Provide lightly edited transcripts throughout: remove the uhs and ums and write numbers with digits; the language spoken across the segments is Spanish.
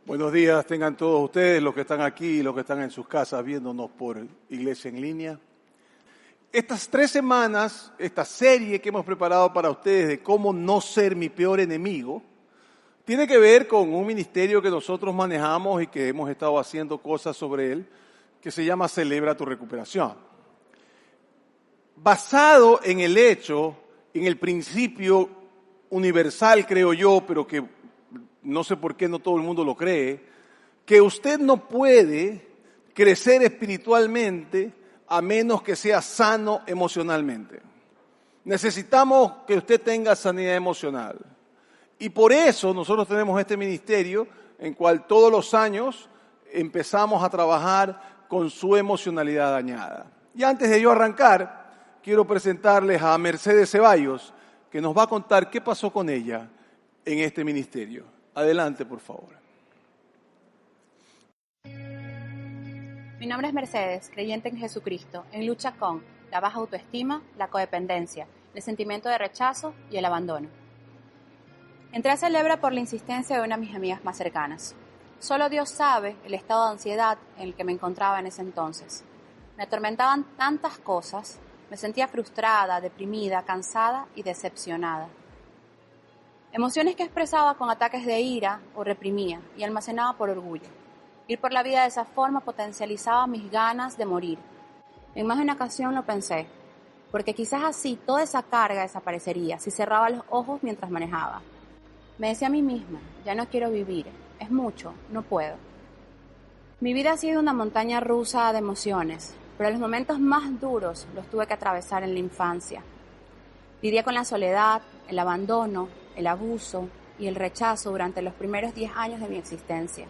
Buenos días, tengan todos ustedes, los que están aquí y los que están en sus casas viéndonos por Iglesia en Línea. Estas 3 semanas, esta serie que hemos preparado para ustedes de cómo no ser mi peor enemigo, tiene que ver con un ministerio que nosotros manejamos y que hemos estado haciendo cosas sobre él, que se llama Celebra tu Recuperación. Basado en el hecho, en el principio universal, creo yo, pero que no sé por qué no todo el mundo lo cree, que usted no puede crecer espiritualmente a menos que sea sano emocionalmente. Necesitamos que usted tenga sanidad emocional. Y por eso nosotros tenemos este ministerio en cual todos los años empezamos a trabajar con su emocionalidad dañada. Y antes de yo arrancar, quiero presentarles a Mercedes Ceballos, que nos va a contar qué pasó con ella en este ministerio. Adelante, por favor. Mi nombre es Mercedes, creyente en Jesucristo, en lucha con la baja autoestima, la codependencia, el sentimiento de rechazo y el abandono. Entré a Celebra por la insistencia de una de mis amigas más cercanas. Solo Dios sabe el estado de ansiedad en el que me encontraba en ese entonces. Me atormentaban tantas cosas, me sentía frustrada, deprimida, cansada y decepcionada. Emociones que expresaba con ataques de ira o reprimía y almacenaba por orgullo. Ir por la vida de esa forma potencializaba mis ganas de morir. En más de una ocasión lo pensé, porque quizás así toda esa carga desaparecería si cerraba los ojos mientras manejaba. Me decía a mí misma, ya no quiero vivir, es mucho, no puedo. Mi vida ha sido una montaña rusa de emociones, pero los momentos más duros los tuve que atravesar en la infancia. Lidié con la soledad, el abandono, el abuso y el rechazo durante los primeros 10 años de mi existencia.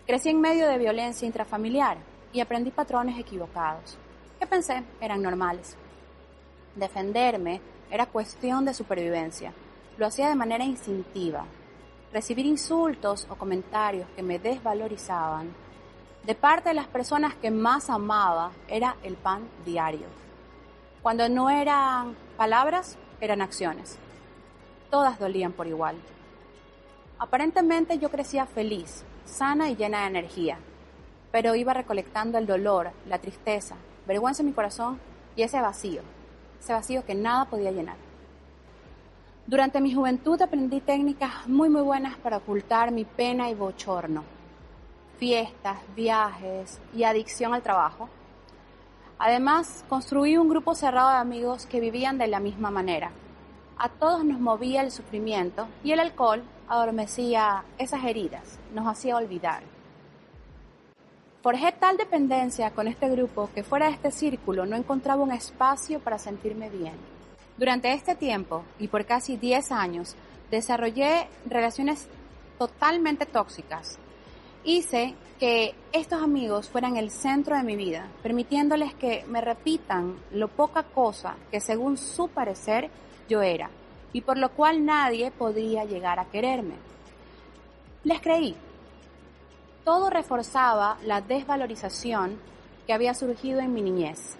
Crecí en medio de violencia intrafamiliar y aprendí patrones equivocados, que pensé eran normales. Defenderme era cuestión de supervivencia. Lo hacía de manera instintiva. Recibir insultos o comentarios que me desvalorizaban de parte de las personas que más amaba era el pan diario. Cuando no eran palabras, eran acciones. Todas dolían por igual. Aparentemente yo crecía feliz, sana y llena de energía, pero iba recolectando el dolor, la tristeza, vergüenza en mi corazón y ese vacío que nada podía llenar. Durante mi juventud aprendí técnicas muy buenas para ocultar mi pena y bochorno. Fiestas, viajes y adicción al trabajo. Además, construí un grupo cerrado de amigos que vivían de la misma manera. A todos nos movía el sufrimiento y el alcohol adormecía esas heridas, nos hacía olvidar. Forjé tal dependencia con este grupo que fuera de este círculo no encontraba un espacio para sentirme bien. Durante este tiempo, y por casi 10 años, desarrollé relaciones totalmente tóxicas. Hice que estos amigos fueran el centro de mi vida, permitiéndoles que me repitan lo poca cosa que según su parecer yo era, y por lo cual nadie podría llegar a quererme. Les creí. Todo reforzaba la desvalorización que había surgido en mi niñez.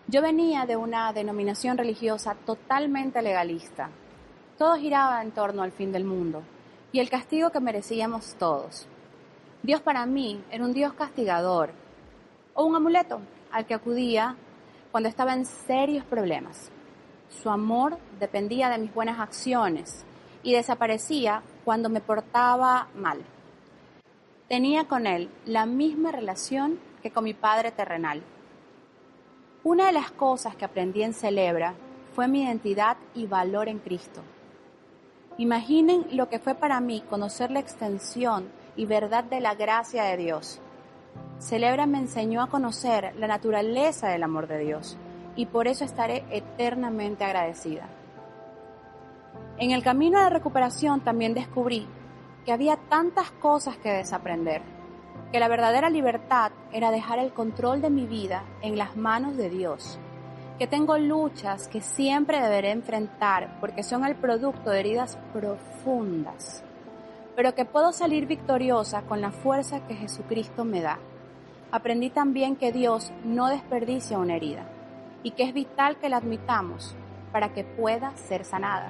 Yo venía de una denominación religiosa totalmente legalista. Todo giraba en torno al fin del mundo y el castigo que merecíamos todos. Dios para mí era un Dios castigador o un amuleto al que acudía cuando estaba en serios problemas. Su amor dependía de mis buenas acciones y desaparecía cuando me portaba mal. Tenía con él la misma relación que con mi padre terrenal. Una de las cosas que aprendí en Celebra fue mi identidad y valor en Cristo. Imaginen lo que fue para mí conocer la extensión y verdad de la gracia de Dios. Celebra me enseñó a conocer la naturaleza del amor de Dios y por eso estaré eternamente agradecida. En el camino a la recuperación también descubrí que había tantas cosas que desaprender, que la verdadera libertad era dejar el control de mi vida en las manos de Dios, que tengo luchas que siempre deberé enfrentar porque son el producto de heridas profundas, pero que puedo salir victoriosa con la fuerza que Jesucristo me da. Aprendí también que Dios no desperdicia una herida y que es vital que la admitamos para que pueda ser sanada.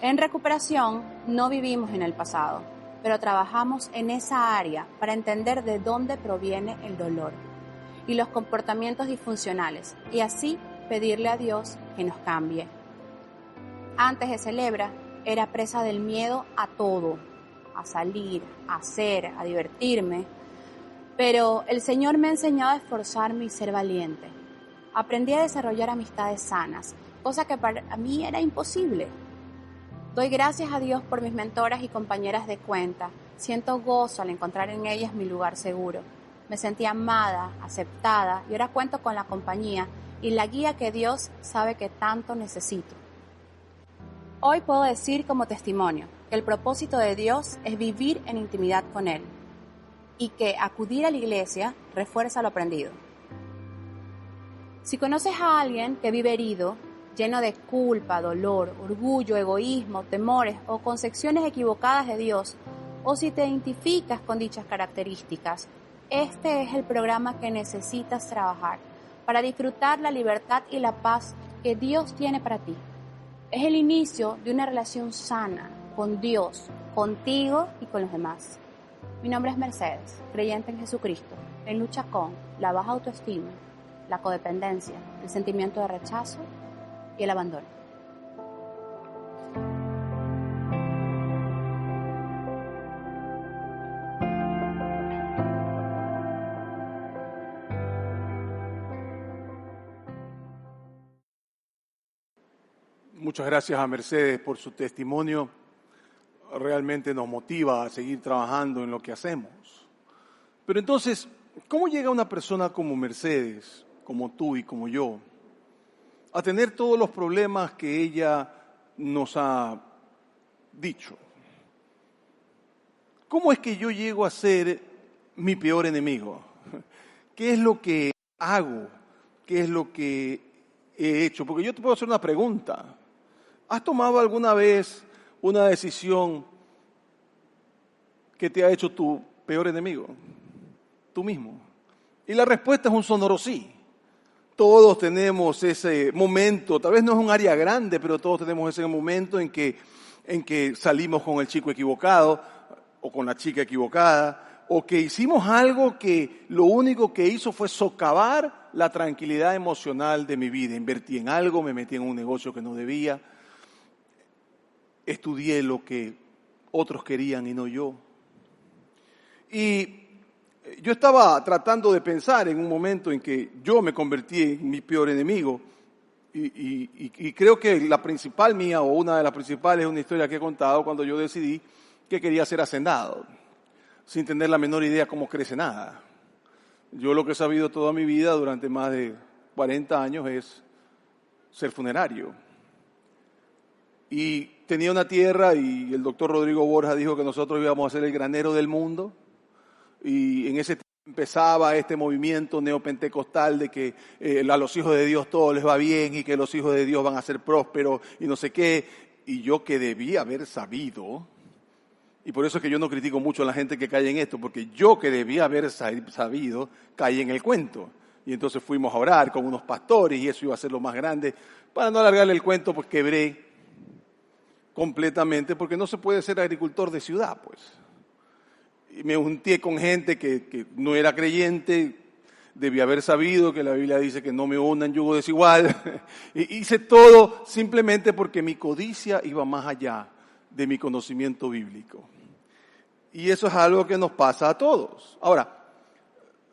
En recuperación no vivimos en el pasado, pero trabajamos en esa área para entender de dónde proviene el dolor y los comportamientos disfuncionales y así pedirle a Dios que nos cambie. Antes de Celebra, era presa del miedo a todo, a salir, a hacer, a divertirme, pero el Señor me ha enseñado a esforzarme y ser valiente. Aprendí a desarrollar amistades sanas, cosa que para mí era imposible. Doy gracias a Dios por mis mentoras y compañeras de cuenta. Siento gozo al encontrar en ellas mi lugar seguro. Me sentí amada, aceptada y ahora cuento con la compañía y la guía que Dios sabe que tanto necesito. Hoy puedo decir como testimonio que el propósito de Dios es vivir en intimidad con Él y que acudir a la iglesia refuerza lo aprendido. Si conoces a alguien que vive herido, lleno de culpa, dolor, orgullo, egoísmo, temores o concepciones equivocadas de Dios, o si te identificas con dichas características, este es el programa que necesitas trabajar para disfrutar la libertad y la paz que Dios tiene para ti. Es el inicio de una relación sana con Dios, contigo y con los demás. Mi nombre es Mercedes, creyente en Jesucristo, en lucha con la baja autoestima, la codependencia, el sentimiento de rechazo y el abandono. Muchas gracias a Mercedes por su testimonio. Realmente nos motiva a seguir trabajando en lo que hacemos. Pero entonces, ¿cómo llega una persona como Mercedes, como tú y como yo, a tener todos los problemas que ella nos ha dicho? ¿Cómo es que yo llego a ser mi peor enemigo? ¿Qué es lo que hago? ¿Qué es lo que he hecho? Porque yo te puedo hacer una pregunta. ¿Has tomado alguna vez una decisión que te ha hecho tu peor enemigo? Tú mismo. Y la respuesta es un sonoro sí. Todos tenemos ese momento, tal vez no es un área grande, pero todos tenemos ese momento en que salimos con el chico equivocado o con la chica equivocada, o que hicimos algo que lo único que hizo fue socavar la tranquilidad emocional de mi vida. Invertí en algo, me metí en un negocio que no debía, estudié lo que otros querían y no yo. Y yo estaba tratando de pensar en un momento en que yo me convertí en mi peor enemigo y creo que la principal mía, o una de las principales, es una historia que he contado cuando yo decidí que quería ser hacendado, sin tener la menor idea cómo crece nada. Yo lo que he sabido toda mi vida durante más de 40 años es ser funerario. Y tenía una tierra y el doctor Rodrigo Borja dijo que nosotros íbamos a ser el granero del mundo. Y en ese tiempo empezaba este movimiento neopentecostal de que a los hijos de Dios todo les va bien y que los hijos de Dios van a ser prósperos y no sé qué. Y yo, que debía haber sabido, y por eso es que yo no critico mucho a la gente que cae en esto, porque yo, que debía haber sabido, caí en el cuento. Y entonces fuimos a orar con unos pastores y eso iba a ser lo más grande. Para no alargarle el cuento, pues quebré completamente, porque no se puede ser agricultor de ciudad, pues. Y me junté con gente que no era creyente, debía haber sabido que la Biblia dice que no me unan yugo desigual. Hice todo simplemente porque mi codicia iba más allá de mi conocimiento bíblico. Y eso es algo que nos pasa a todos. Ahora,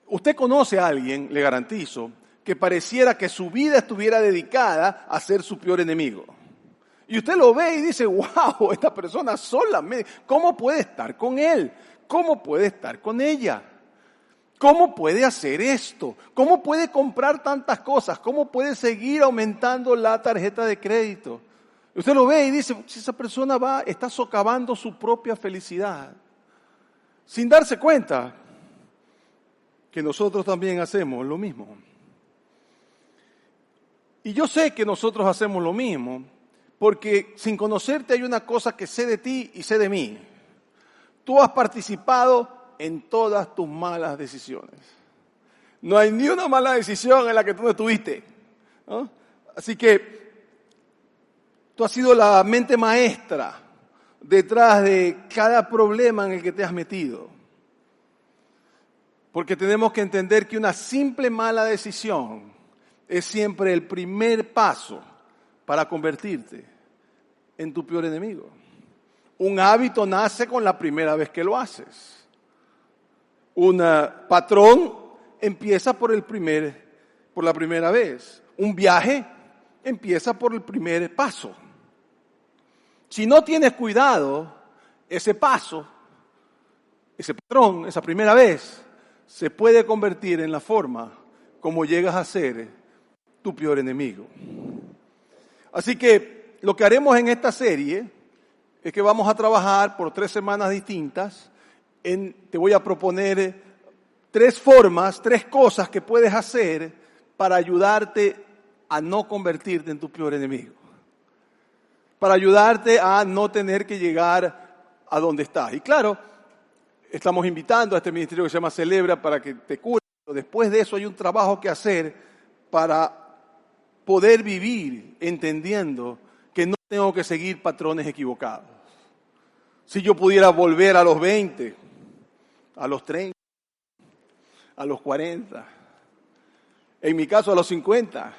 usted conoce a alguien, le garantizo, que pareciera que su vida estuviera dedicada a ser su peor enemigo. Y usted lo ve y dice, wow, esta persona solamente, ¿cómo puede estar con él? ¿Cómo puede estar con ella? ¿Cómo puede hacer esto? ¿Cómo puede comprar tantas cosas? ¿Cómo puede seguir aumentando la tarjeta de crédito? Usted lo ve y dice, si esa persona está socavando su propia felicidad, sin darse cuenta que nosotros también hacemos lo mismo. Y yo sé que nosotros hacemos lo mismo, porque sin conocerte hay una cosa que sé de ti y sé de mí. Tú has participado en todas tus malas decisiones. No hay ni una mala decisión en la que tú no estuviste, ¿no? Así que Tú has sido la mente maestra detrás de cada problema en el que te has metido. Porque tenemos que entender que una simple mala decisión es siempre el primer paso para convertirte en tu peor enemigo. Un hábito nace con la primera vez que lo haces. Un patrón empieza por la primera vez. Un viaje empieza por el primer paso. Si no tienes cuidado, ese paso, ese patrón, esa primera vez, se puede convertir en la forma como llegas a ser tu peor enemigo. Así que lo que haremos en esta serie es que vamos a trabajar por 3 semanas distintas. Te voy a proponer 3 formas, 3 cosas que puedes hacer para ayudarte a no convertirte en tu peor enemigo. Para ayudarte a no tener que llegar a donde estás. Y claro, estamos invitando a este ministerio que se llama Celebra para que te cure. Después de eso hay un trabajo que hacer para poder vivir entendiendo que no tengo que seguir patrones equivocados. Si yo pudiera volver a los 20, a los 30, a los 40, en mi caso a los 50,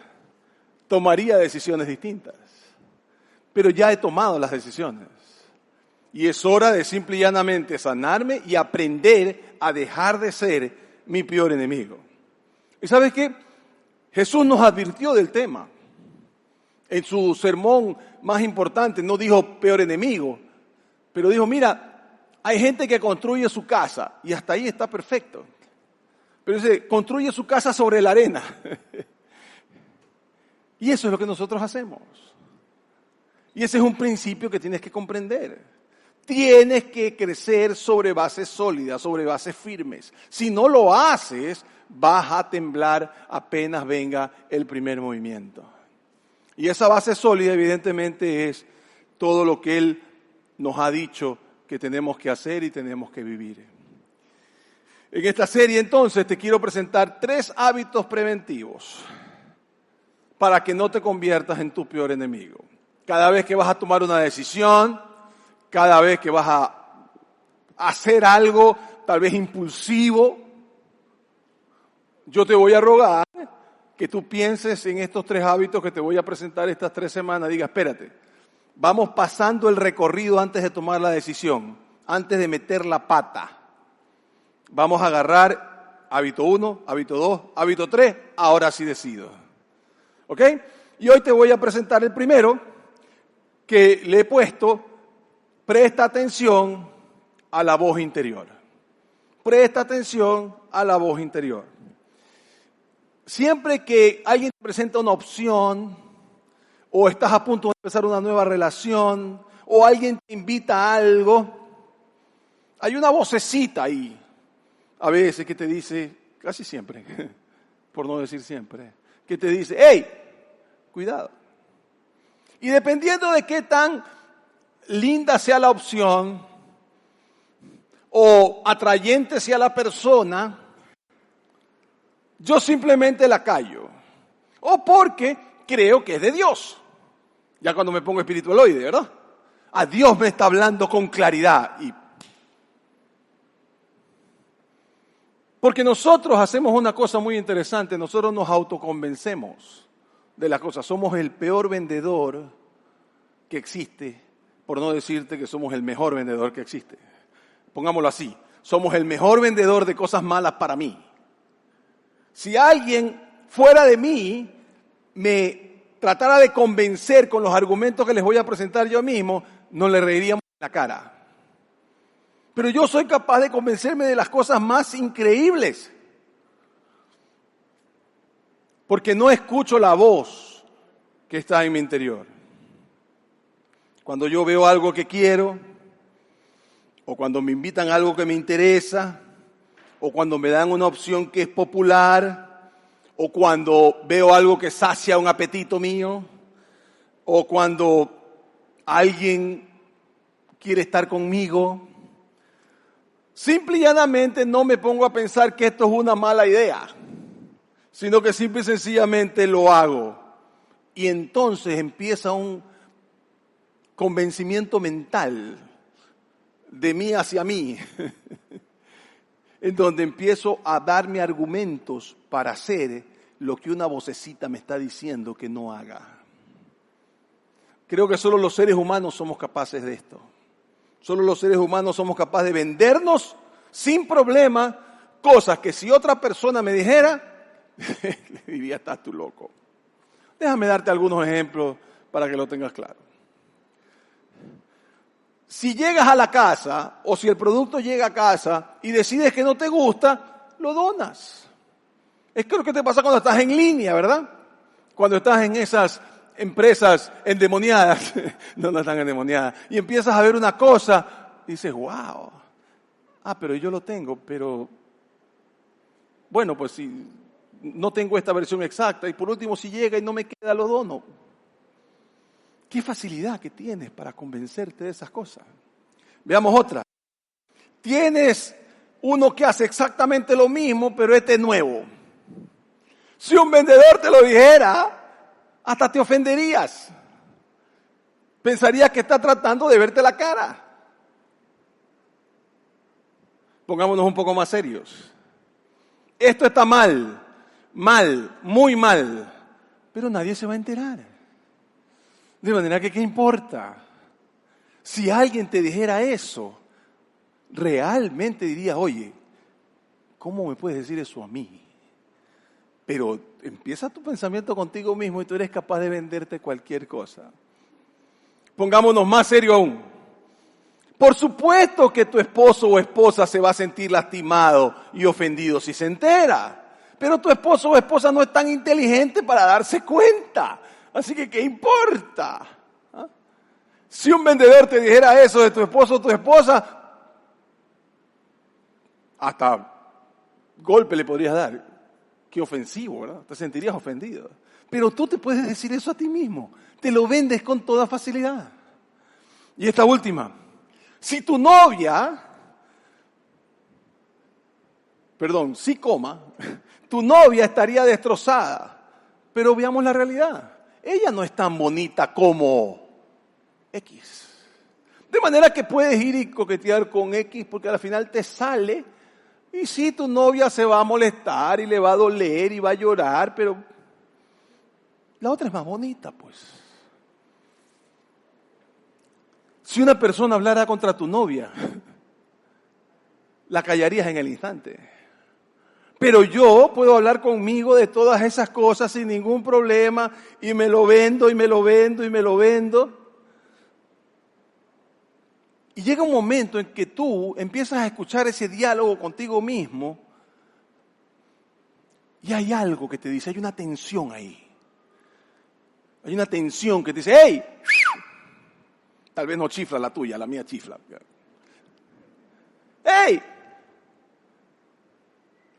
tomaría decisiones distintas. Pero ya he tomado las decisiones. Y es hora de simple y llanamente sanarme y aprender a dejar de ser mi peor enemigo. ¿Y sabes qué? Jesús nos advirtió del tema. En su sermón más importante no dijo peor enemigo, pero dijo, mira, hay gente que construye su casa y hasta ahí está perfecto. Pero dice, construye su casa sobre la arena. Y eso es lo que nosotros hacemos. Y ese es un principio que tienes que comprender. Tienes que crecer sobre bases sólidas, sobre bases firmes. Si no lo haces, vas a temblar apenas venga el primer movimiento. Y esa base sólida evidentemente es todo lo que Él nos ha dicho que tenemos que hacer y tenemos que vivir. En esta serie entonces te quiero presentar 3 hábitos preventivos para que no te conviertas en tu peor enemigo. Cada vez que vas a tomar una decisión, cada vez que vas a hacer algo tal vez impulsivo, yo te voy a rogar que tú pienses en estos 3 hábitos que te voy a presentar estas 3 semanas. Diga, espérate, vamos pasando el recorrido antes de tomar la decisión, antes de meter la pata. Vamos a agarrar hábito 1, hábito 2, hábito 3, ahora sí decido. ¿Ok? Y hoy te voy a presentar el primero, que le he puesto, presta atención a la voz interior. Presta atención a la voz interior. Siempre que alguien te presenta una opción, o estás a punto de empezar una nueva relación, o alguien te invita a algo, hay una vocecita ahí, a veces que te dice, casi siempre, por no decir siempre, que te dice, ¡hey! Cuidado. Y dependiendo de qué tan linda sea la opción o atrayente sea la persona, yo simplemente la callo. O porque creo que es de Dios. Ya cuando me pongo espiritualoide, ¿verdad? A Dios me está hablando con claridad. Porque nosotros hacemos una cosa muy interesante, nosotros nos autoconvencemos de las cosas. Somos el peor vendedor que existe, por no decirte que somos el mejor vendedor que existe. Pongámoslo así, somos el mejor vendedor de cosas malas para mí. Si alguien fuera de mí me tratara de convencer con los argumentos que les voy a presentar yo mismo, no le reiríamos en la cara. Pero yo soy capaz de convencerme de las cosas más increíbles. Porque no escucho la voz que está en mi interior. Cuando yo veo algo que quiero, o cuando me invitan a algo que me interesa, o cuando me dan una opción que es popular, o cuando veo algo que sacia un apetito mío, o cuando alguien quiere estar conmigo, simple y llanamente no me pongo a pensar que esto es una mala idea, sino que simple y sencillamente lo hago. Y entonces empieza un convencimiento mental de mí hacia mí, en donde empiezo a darme argumentos para hacer lo que una vocecita me está diciendo que no haga. Creo que solo los seres humanos somos capaces de esto. Solo los seres humanos somos capaces de vendernos sin problema cosas que si otra persona me dijera, le diría, estás tú loco. Déjame darte algunos ejemplos para que lo tengas claro. Si llegas a la casa o si el producto llega a casa y decides que no te gusta, lo donas. Es lo que te pasa cuando estás en línea, ¿verdad? Cuando estás en esas empresas endemoniadas, no están endemoniadas, y empiezas a ver una cosa y dices, wow, pero yo lo tengo, pero bueno, pues si no tengo esta versión exacta y por último si llega y no me queda, lo dono. Qué facilidad que tienes para convencerte de esas cosas. Veamos otra. Tienes uno que hace exactamente lo mismo, pero este es nuevo. Si un vendedor te lo dijera, hasta te ofenderías. Pensarías que está tratando de verte la cara. Pongámonos un poco más serios. Esto está mal, muy mal, pero nadie se va a enterar. De manera que, ¿qué importa? Si alguien te dijera eso, realmente dirías, oye, ¿cómo me puedes decir eso a mí? Pero empieza tu pensamiento contigo mismo y tú eres capaz de venderte cualquier cosa. Pongámonos más serio aún. Por supuesto que tu esposo o esposa se va a sentir lastimado y ofendido si se entera. Pero tu esposo o esposa no es tan inteligente para darse cuenta. Así que, ¿qué importa? ¿Ah? Si un vendedor te dijera eso de tu esposo o tu esposa, hasta golpe le podrías dar. Qué ofensivo, ¿verdad? Te sentirías ofendido. Pero tú te puedes decir eso a ti mismo. Te lo vendes con toda facilidad. Y esta última. Si tu novia, tu novia estaría destrozada. Pero veamos la realidad. Ella no es tan bonita como X. De manera que puedes ir y coquetear con X porque al final te sale. Y sí, tu novia se va a molestar y le va a doler y va a llorar, pero la otra es más bonita, pues. Si una persona hablara contra tu novia, la callarías en el instante. Pero yo puedo hablar conmigo de todas esas cosas sin ningún problema y me lo vendo y me lo vendo y me lo vendo. Y llega un momento en que tú empiezas a escuchar ese diálogo contigo mismo y hay algo que te dice, hay una tensión ahí. Hay una tensión que te dice, ¡hey! Tal vez no chifla la tuya, la mía chifla. ¡Hey!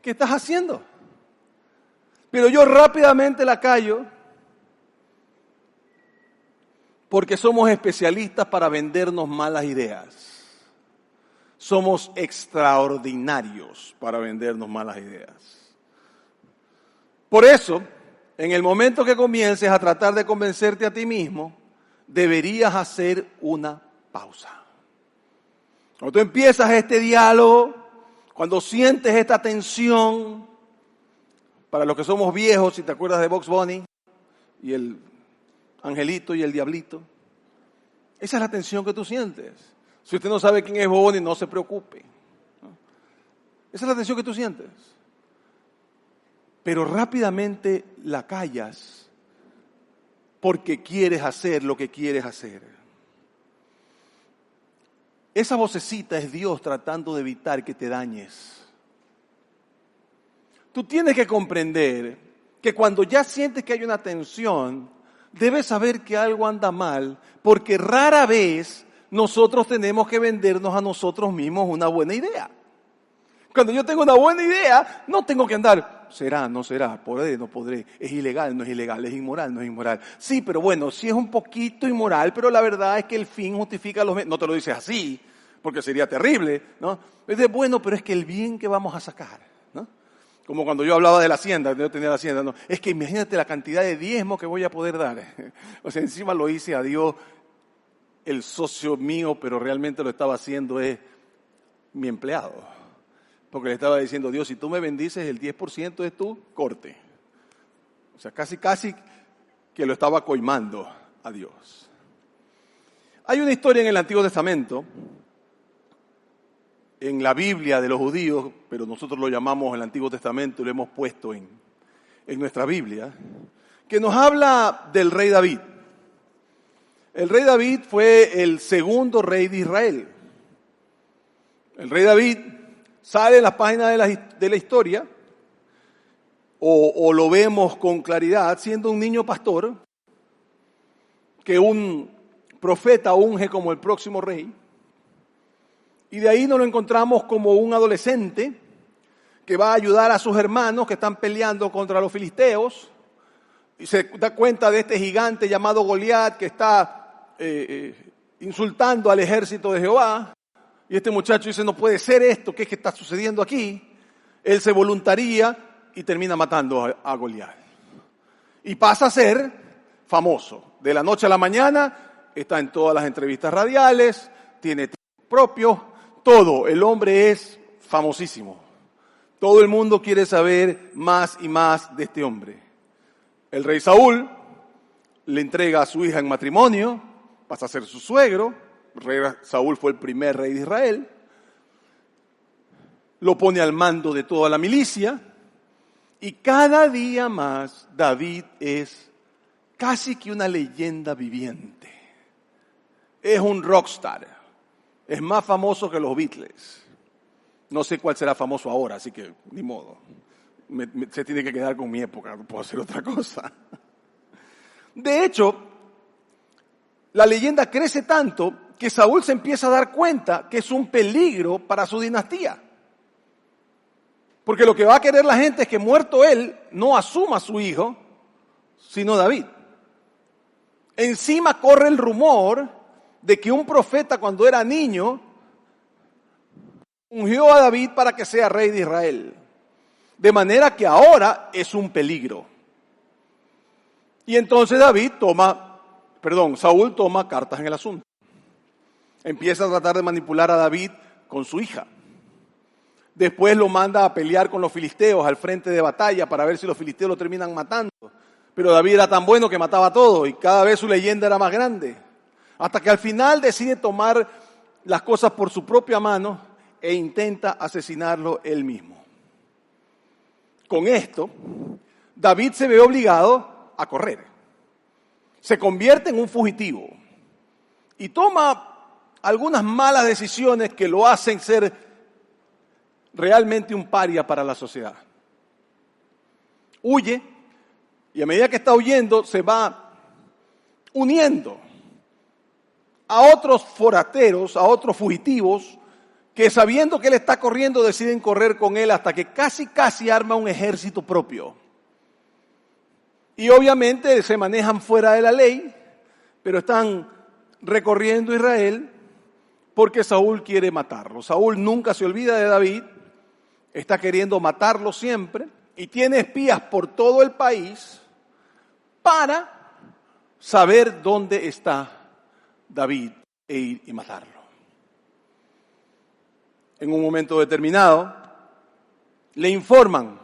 ¿Qué estás haciendo? Pero yo rápidamente la callo porque somos especialistas para vendernos malas ideas. Somos extraordinarios para vendernos malas ideas. Por eso, en el momento que comiences a tratar de convencerte a ti mismo, deberías hacer una pausa. Cuando tú empiezas este diálogo, cuando sientes esta tensión, para los que somos viejos, si te acuerdas de Bugs Bunny y el angelito y el diablito, esa es la tensión que tú sientes. Si usted no sabe quién es Bunny, no se preocupe. Esa es la tensión que tú sientes. Pero rápidamente la callas porque quieres hacer lo que quieres hacer. Esa vocecita es Dios tratando de evitar que te dañes. Tú tienes que comprender que cuando ya sientes que hay una tensión, debes saber que algo anda mal, porque rara vez nosotros tenemos que vendernos a nosotros mismos una buena idea. Cuando yo tengo una buena idea, no tengo que andar, será, no será, podré, no podré, es ilegal, no es ilegal, es inmoral, no es inmoral. Sí, pero bueno, sí es un poquito inmoral, pero la verdad es que el fin justifica los medios. No te lo dices así, porque sería terrible, ¿no? Es de bueno, pero es que el bien que vamos a sacar, ¿no? Como cuando yo hablaba de la hacienda, yo tenía la hacienda, no, es que imagínate la cantidad de diezmo que voy a poder dar. O sea, encima lo hice a Dios el socio mío, pero realmente lo estaba haciendo es mi empleado. Porque le estaba diciendo, Dios, si tú me bendices, el 10% es tu corte. O sea, casi que lo estaba coimando a Dios. Hay una historia en el Antiguo Testamento, en la Biblia de los judíos, pero nosotros lo llamamos el Antiguo Testamento y lo hemos puesto en nuestra Biblia, que nos habla del rey David. El rey David fue el segundo rey de Israel. El rey David sale en las páginas de la historia, o lo vemos con claridad, siendo un niño pastor, que un profeta unge como el próximo rey, y de ahí nos lo encontramos como un adolescente que va a ayudar a sus hermanos que están peleando contra los filisteos, y se da cuenta de este gigante llamado Goliat que está insultando al ejército de Jehová, y este muchacho dice, no puede ser esto, ¿qué es que está sucediendo aquí? Él se voluntaría y termina matando a Goliat. Y pasa a ser famoso. De la noche a la mañana, está en todas las entrevistas radiales, tiene tiempo propio, todo. El hombre es famosísimo. Todo el mundo quiere saber más y más de este hombre. El rey Saúl le entrega a su hija en matrimonio, pasa a ser su suegro. El rey Saúl fue el primer rey de Israel. Lo pone al mando de toda la milicia. Y cada día más David es casi que una leyenda viviente. Es un rockstar. Es más famoso que los Beatles. No sé cuál será famoso ahora, así que ni modo. Se tiene que quedar con mi época, no puedo hacer otra cosa. De hecho, la leyenda crece tanto que Saúl se empieza a dar cuenta que es un peligro para su dinastía. Porque lo que va a querer la gente es que muerto él, no asuma a su hijo, sino David. Encima corre el rumor de que un profeta cuando era niño ungió a David para que sea rey de Israel. De manera que ahora es un peligro. Y entonces Saúl toma cartas en el asunto. Empieza a tratar de manipular a David con su hija. Después lo manda a pelear con los filisteos al frente de batalla para ver si los filisteos lo terminan matando. Pero David era tan bueno que mataba a todo y cada vez su leyenda era más grande. Hasta que al final decide tomar las cosas por su propia mano e intenta asesinarlo él mismo. Con esto, David se ve obligado a correr. Se convierte en un fugitivo y toma algunas malas decisiones que lo hacen ser realmente un paria para la sociedad. Huye y a medida que está huyendo se va uniendo a otros forasteros, a otros fugitivos que sabiendo que él está corriendo deciden correr con él hasta que casi arma un ejército propio. Y obviamente se manejan fuera de la ley, pero están recorriendo Israel porque Saúl quiere matarlo. Saúl nunca se olvida de David, está queriendo matarlo siempre y tiene espías por todo el país para saber dónde está David e ir y matarlo. En un momento determinado, le informan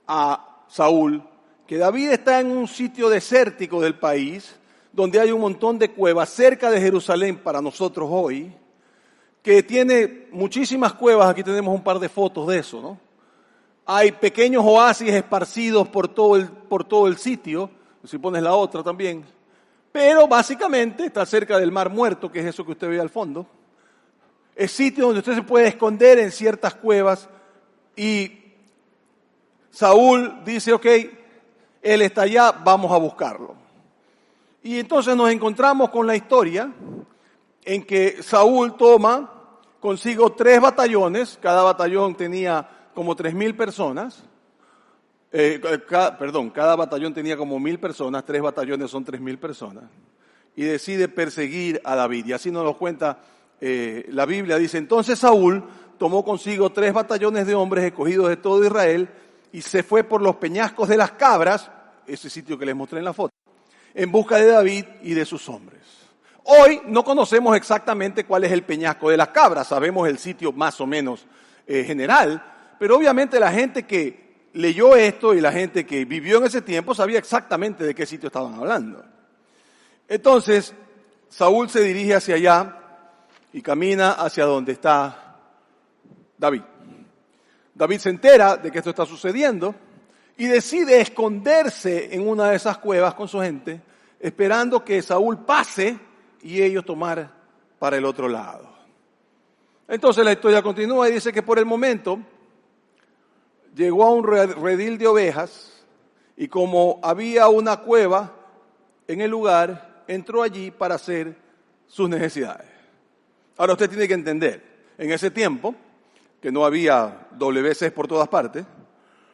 a Saúl que David está en un sitio desértico del país, donde hay un montón de cuevas cerca de Jerusalén para nosotros hoy, que tiene muchísimas cuevas, aquí tenemos un par de fotos de eso, ¿no? Hay pequeños oasis esparcidos por todo el sitio, si pones la otra también, pero básicamente está cerca del Mar Muerto, que es eso que usted ve al fondo. Es sitio donde usted se puede esconder en ciertas cuevas y Saúl dice, ok, él está allá, vamos a buscarlo. Y entonces nos encontramos con la historia en que Saúl toma consigo 3 batallones, cada batallón tenía como 3,000 personas, cada batallón tenía como 1,000 personas, 3 batallones son 3,000 personas, y decide perseguir a David. Y así nos lo cuenta la Biblia. Dice, entonces Saúl tomó consigo 3 batallones de hombres escogidos de todo Israel y se fue por los peñascos de las cabras, ese sitio que les mostré en la foto, en busca de David y de sus hombres. Hoy no conocemos exactamente cuál es el peñasco de las cabras, sabemos el sitio más o menos general, pero obviamente la gente que leyó esto y la gente que vivió en ese tiempo sabía exactamente de qué sitio estaban hablando. Entonces, Saúl se dirige hacia allá y camina hacia donde está David. David se entera de que esto está sucediendo y decide esconderse en una de esas cuevas con su gente, esperando que Saúl pase y ellos tomar para el otro lado. Entonces la historia continúa y dice que por el momento llegó a un redil de ovejas y como había una cueva en el lugar, entró allí para hacer sus necesidades. Ahora usted tiene que entender, en ese tiempo, que no había WCs por todas partes,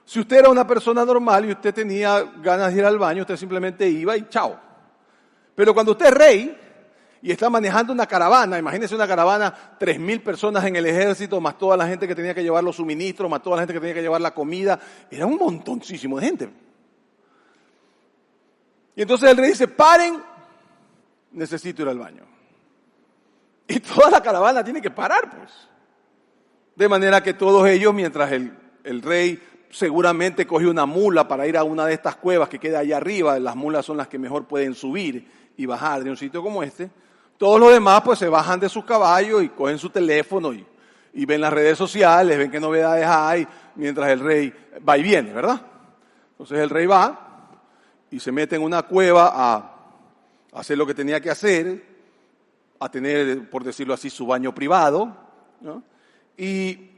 si usted era una persona normal y usted tenía ganas de ir al baño, usted simplemente iba y chao. Pero cuando usted es rey y está manejando una caravana, imagínese una caravana, 3.000 personas en el ejército, más toda la gente que tenía que llevar los suministros, más toda la gente que tenía que llevar la comida, era un montoncísimo de gente. Y entonces el rey dice, paren, necesito ir al baño. Y toda la caravana tiene que parar, pues. De manera que todos ellos, mientras el rey seguramente cogió una mula para ir a una de estas cuevas que queda allá arriba, las mulas son las que mejor pueden subir y bajar de un sitio como este, todos los demás pues se bajan de sus caballos y cogen su teléfono y ven las redes sociales, ven qué novedades hay, mientras el rey va y viene, ¿verdad? Entonces el rey va y se mete en una cueva a hacer lo que tenía que hacer, a tener, por decirlo así, su baño privado, ¿no? Y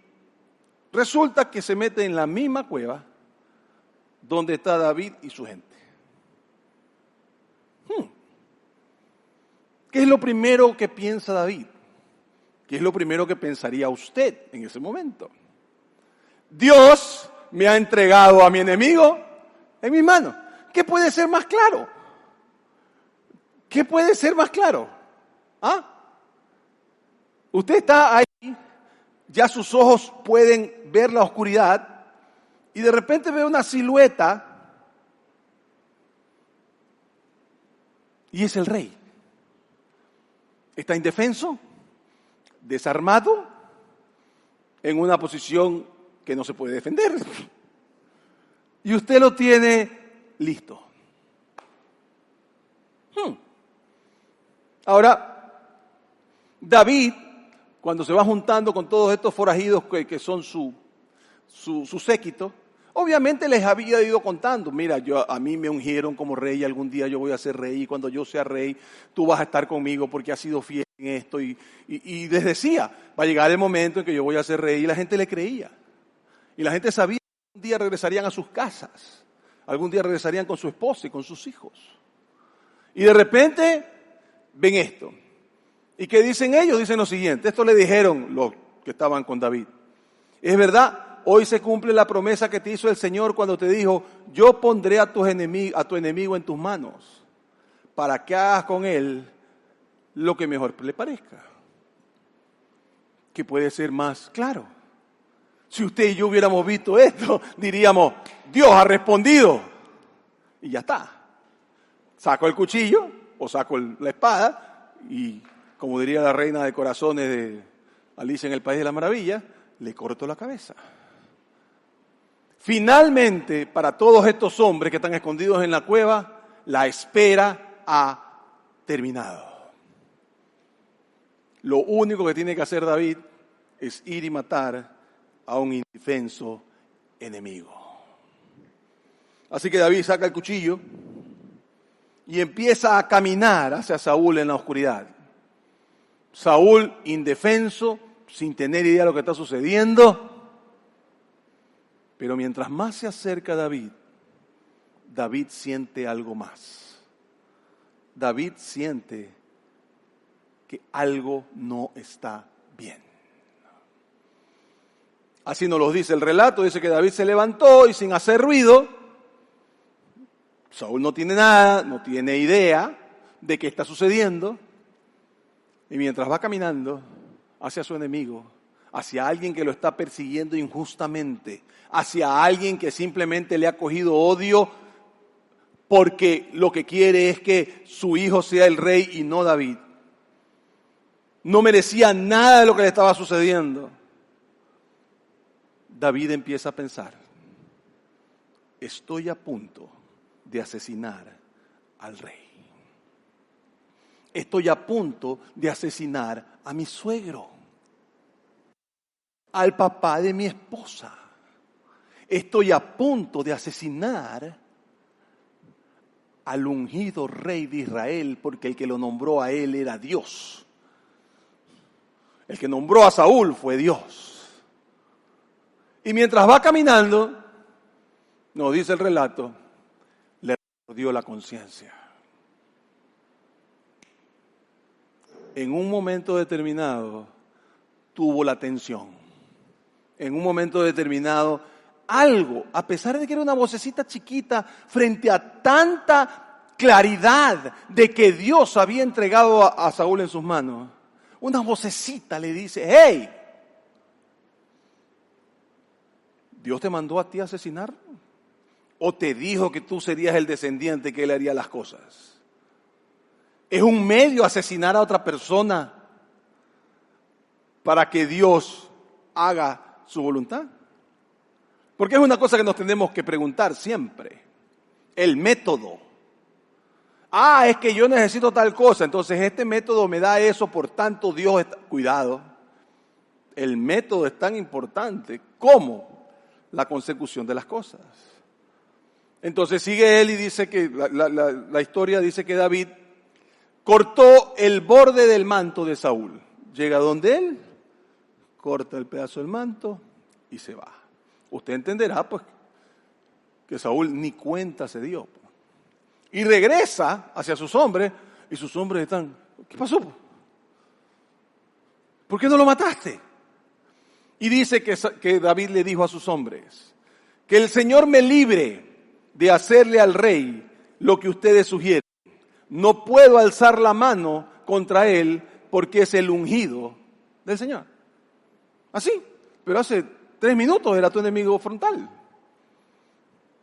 resulta que se mete en la misma cueva donde está David y su gente. ¿Qué es lo primero que piensa David? ¿Qué es lo primero que pensaría usted en ese momento? Dios me ha entregado a mi enemigo en mis manos. ¿Qué puede ser más claro? ¿Qué puede ser más claro? ¿Ah? Usted está ahí, ya sus ojos pueden ver la oscuridad y de repente ve una silueta y es el rey. Está indefenso, desarmado, en una posición que no se puede defender. Y usted lo tiene listo. Ahora, David, cuando se va juntando con todos estos forajidos que son su séquito, obviamente les había ido contando, mira, a mí me ungieron como rey, algún día yo voy a ser rey, y cuando yo sea rey, tú vas a estar conmigo porque has sido fiel en esto, y les decía, va a llegar el momento en que yo voy a ser rey, y la gente le creía, y la gente sabía que algún día regresarían a sus casas, algún día regresarían con su esposa y con sus hijos, y de repente ven esto, ¿y qué dicen ellos? Dicen lo siguiente, esto le dijeron los que estaban con David, es verdad. Hoy se cumple la promesa que te hizo el Señor cuando te dijo, yo pondré a tu enemigo en tus manos para que hagas con él lo que mejor le parezca. ¿Qué puede ser más claro? Si usted y yo hubiéramos visto esto, diríamos, Dios ha respondido. Y ya está. Saco el cuchillo o saco la espada y, como diría la reina de corazones de Alicia en el País de las Maravillas, le corto la cabeza. Finalmente, para todos estos hombres que están escondidos en la cueva, la espera ha terminado. Lo único que tiene que hacer David es ir y matar a un indefenso enemigo. Así que David saca el cuchillo y empieza a caminar hacia Saúl en la oscuridad. Saúl indefenso, sin tener idea de lo que está sucediendo. Pero mientras más se acerca David, David siente algo más. David siente que algo no está bien. Así nos lo dice el relato, dice que David se levantó y sin hacer ruido, Saúl no tiene nada, no tiene idea de qué está sucediendo, y mientras va caminando hacia su enemigo, hacia alguien que lo está persiguiendo injustamente, hacia alguien que simplemente le ha cogido odio porque lo que quiere es que su hijo sea el rey y no David. no merecía nada de lo que le estaba sucediendo. David empieza a pensar, estoy a punto de asesinar al rey. Estoy a punto de asesinar a mi suegro, al papá de mi esposa. Estoy a punto de asesinar al ungido rey de Israel, porque el que lo nombró a él era Dios. El que nombró a Saúl fue Dios. Y mientras va caminando, nos dice el relato, le mordió la conciencia. En un momento determinado tuvo la tensión. En un momento determinado, algo, a pesar de que era una vocecita chiquita, frente a tanta claridad de que Dios había entregado a Saúl en sus manos, una vocecita le dice, ¡hey! ¿Dios te mandó a ti a asesinar? ¿O te dijo que tú serías el descendiente que él haría las cosas? ¿Es un medio asesinar a otra persona para que Dios haga su voluntad? Porque es una cosa que nos tenemos que preguntar siempre. El método. Es que yo necesito tal cosa, entonces este método me da eso, por tanto Dios está... Cuidado, el método es tan importante como la consecución de las cosas. Entonces sigue él y dice que la historia dice que David cortó el borde del manto de Saúl. Llega donde él, corta el pedazo del manto y se va. Usted entenderá pues que Saúl ni cuenta se dio. Y regresa hacia sus hombres y sus hombres están, ¿qué pasó? ¿Por qué no lo mataste? Y dice que David le dijo a sus hombres, que el Señor me libre de hacerle al rey lo que ustedes sugieren. No puedo alzar la mano contra él porque es el ungido del Señor. Así, pero hace 3 minutos era tu enemigo frontal.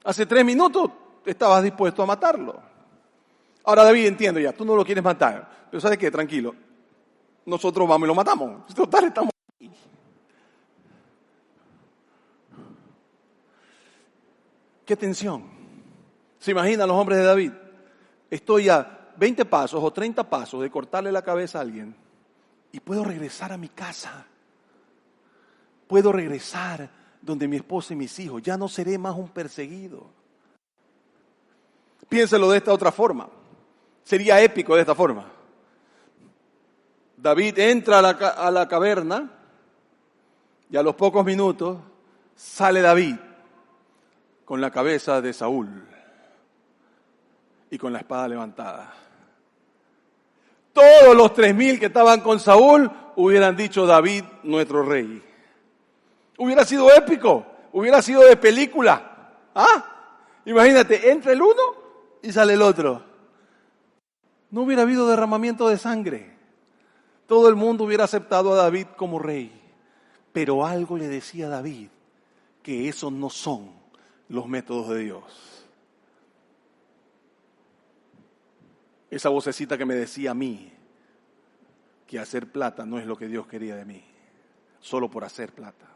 Hace 3 minutos estabas dispuesto a matarlo. Ahora David, entiendo ya, tú no lo quieres matar, pero ¿sabes qué? Tranquilo, nosotros vamos y lo matamos. Total, estamos aquí. ¡Qué tensión! ¿Se imaginan los hombres de David? Estoy a 20 pasos o 30 pasos de cortarle la cabeza a alguien y puedo regresar a mi casa. Puedo regresar donde mi esposa y mis hijos. Ya no seré más un perseguido. Piénselo de esta otra forma. Sería épico de esta forma. David entra a la caverna y a los pocos minutos sale David con la cabeza de Saúl y con la espada levantada. Todos los 3,000 que estaban con Saúl hubieran dicho David, nuestro rey. Hubiera sido épico, hubiera sido de película. Imagínate, entra el uno y sale el otro. No hubiera habido derramamiento de sangre. Todo el mundo hubiera aceptado a David como rey. Pero algo le decía a David, que esos no son los métodos de Dios. Esa vocecita que me decía a mí que hacer plata no es lo que Dios quería de mí, solo por hacer plata.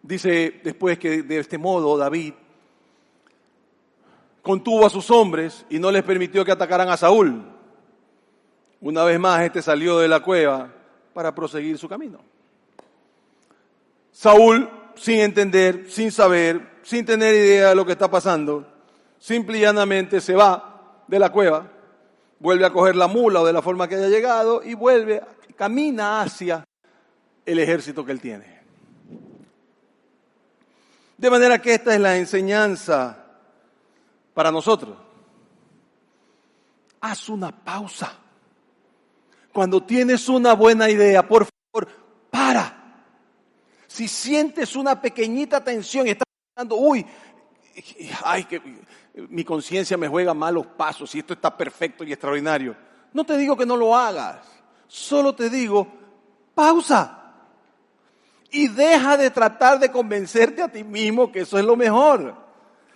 Dice después que de este modo David contuvo a sus hombres y no les permitió que atacaran a Saúl. Una vez más este salió de la cueva para proseguir su camino. Saúl, sin entender, sin saber, sin tener idea de lo que está pasando, simple y llanamente se va de la cueva, vuelve a coger la mula o de la forma que haya llegado y camina hacia el ejército que él tiene. De manera que esta es la enseñanza para nosotros. Haz una pausa. Cuando tienes una buena idea, por favor, para. Si sientes una pequeñita tensión y estás pensando, que mi conciencia me juega malos pasos y esto está perfecto y extraordinario. No te digo que no lo hagas, solo te digo, pausa. Y deja de tratar de convencerte a ti mismo que eso es lo mejor.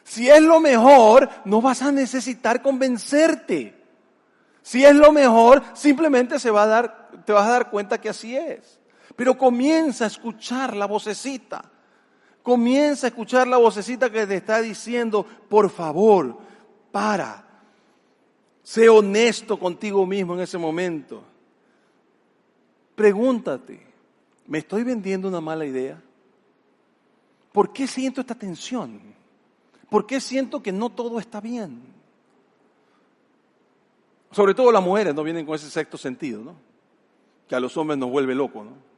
Si es lo mejor, no vas a necesitar convencerte. Si es lo mejor, simplemente te vas a dar cuenta que así es. Pero comienza a escuchar la vocecita. Comienza a escuchar la vocecita que te está diciendo, por favor, para. Sé honesto contigo mismo en ese momento. Pregúntate, ¿me estoy vendiendo una mala idea? ¿Por qué siento esta tensión? ¿Por qué siento que no todo está bien? Sobre todo las mujeres no vienen con ese sexto sentido, ¿no? Que a los hombres nos vuelve locos, ¿no?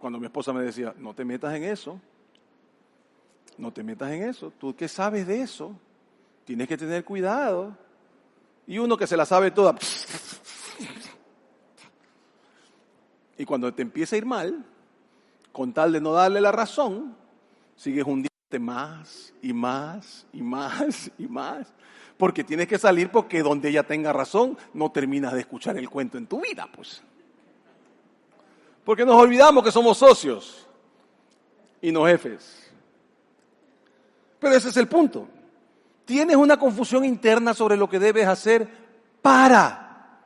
Cuando mi esposa me decía, no te metas en eso, no te metas en eso, ¿tú qué sabes de eso? Tienes que tener cuidado. Y uno que se la sabe toda, y cuando te empieza a ir mal, con tal de no darle la razón, sigues hundiéndote más y más y más y más. Porque tienes que salir porque donde ella tenga razón, no terminas de escuchar el cuento en tu vida, pues. Porque nos olvidamos que somos socios y no jefes. Pero ese es el punto. Tienes una confusión interna sobre lo que debes hacer para.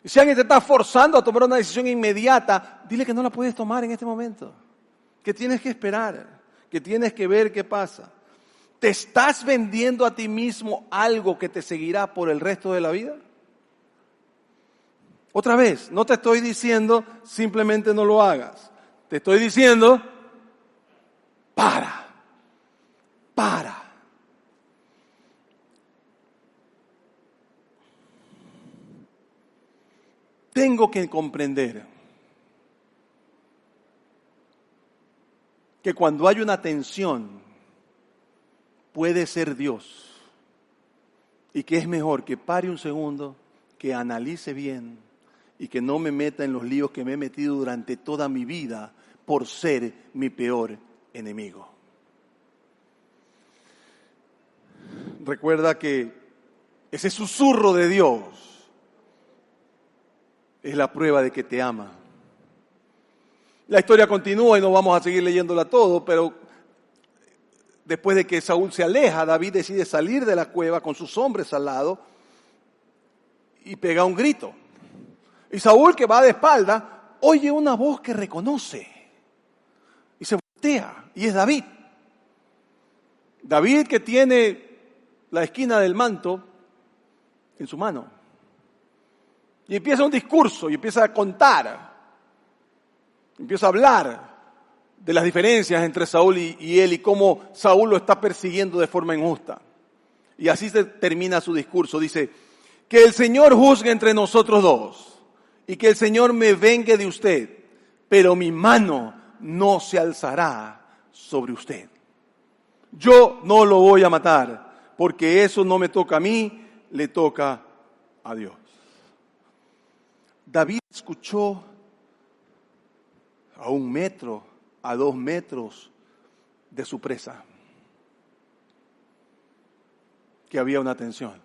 Y si alguien te está forzando a tomar una decisión inmediata, dile que no la puedes tomar en este momento. Que tienes que esperar, que tienes que ver qué pasa. ¿Te estás vendiendo a ti mismo algo que te seguirá por el resto de la vida? Otra vez, no te estoy diciendo simplemente no lo hagas. Te estoy diciendo, para. Tengo que comprender que cuando hay una tensión, puede ser Dios. Y que es mejor que pare un segundo, que analice bien y que no me meta en los líos que me he metido durante toda mi vida por ser mi peor enemigo. Recuerda que ese susurro de Dios es la prueba de que te ama. La historia continúa y no vamos a seguir leyéndola todo, pero después de que Saúl se aleja, David decide salir de la cueva con sus hombres al lado y pega un grito. Y Saúl, que va de espalda, oye una voz que reconoce y se voltea, y es David. David, que tiene la esquina del manto en su mano. Y empieza un discurso y empieza a contar, empieza a hablar de las diferencias entre Saúl y él y cómo Saúl lo está persiguiendo de forma injusta. Y así se termina su discurso. Dice, que el Señor juzgue entre nosotros dos y que el Señor me vengue de usted, pero mi mano no se alzará sobre usted. Yo no lo voy a matar, porque eso no me toca a mí, le toca a Dios. David escuchó a 1 metro, a 2 metros de su presa, que había una tensión.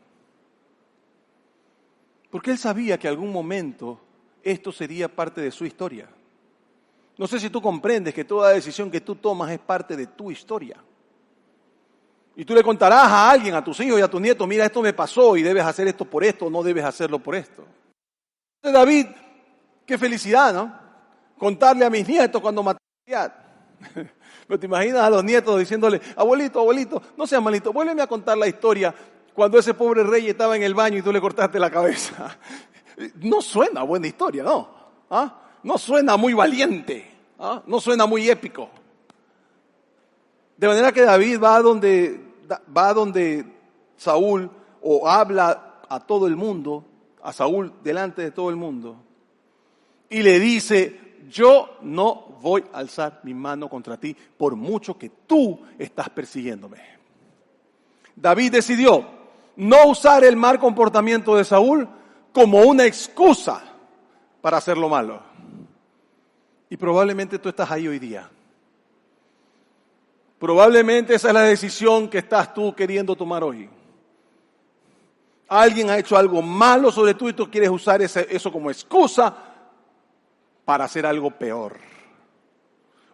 Porque él sabía que en algún momento esto sería parte de su historia. No sé si tú comprendes que toda decisión que tú tomas es parte de tu historia. Y tú le contarás a alguien, a tus hijos y a tus nietos, mira, esto me pasó y debes hacer esto por esto, o no debes hacerlo por esto. Entonces, David, qué felicidad, ¿no? Contarle a mis nietos cuando maté a Goliat. Pero te imaginas a los nietos diciéndole, abuelito, no seas malito, vuélveme a contar la historia cuando ese pobre rey estaba en el baño y tú le cortaste la cabeza. No suena buena historia, ¿no? ¿Ah? No suena muy valiente, ¿ah? No suena muy épico. De manera que David va a donde Saúl, o habla a todo el mundo, a Saúl delante de todo el mundo, y le dice, yo no voy a alzar mi mano contra ti por mucho que tú estás persiguiéndome. David decidió no usar el mal comportamiento de Saúl como una excusa para hacer lo malo. Y probablemente tú estás ahí hoy día. Probablemente esa es la decisión que estás tú queriendo tomar hoy. Alguien ha hecho algo malo sobre tú y tú quieres usar eso como excusa para hacer algo peor.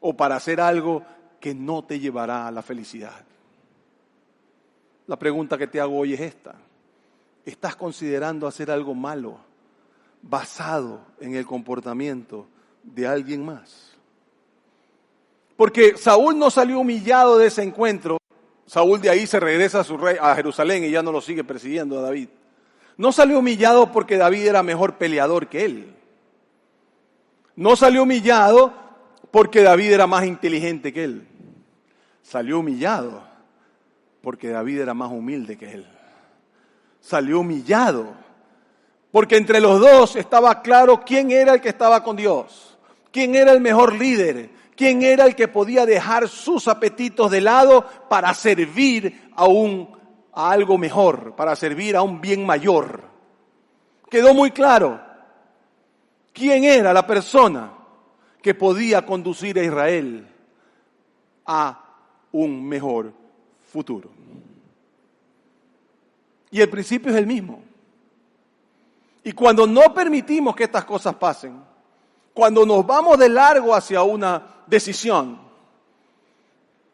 O para hacer algo que no te llevará a la felicidad. La pregunta que te hago hoy es esta. ¿Estás considerando hacer algo malo basado en el comportamiento de alguien más? Porque Saúl no salió humillado de ese encuentro. Saúl de ahí se regresa a Jerusalén y ya no lo sigue persiguiendo a David. No salió humillado porque David era mejor peleador que él. No salió humillado porque David era más inteligente que él. Salió humillado porque David era más humilde que él. Salió humillado porque entre los dos estaba claro quién era el que estaba con Dios, quién era el mejor líder, quién era el que podía dejar sus apetitos de lado para servir a algo mejor, para servir a un bien mayor. Quedó muy claro quién era la persona que podía conducir a Israel a un mejor futuro. Y el principio es el mismo. Y cuando no permitimos que estas cosas pasen, cuando nos vamos de largo hacia una decisión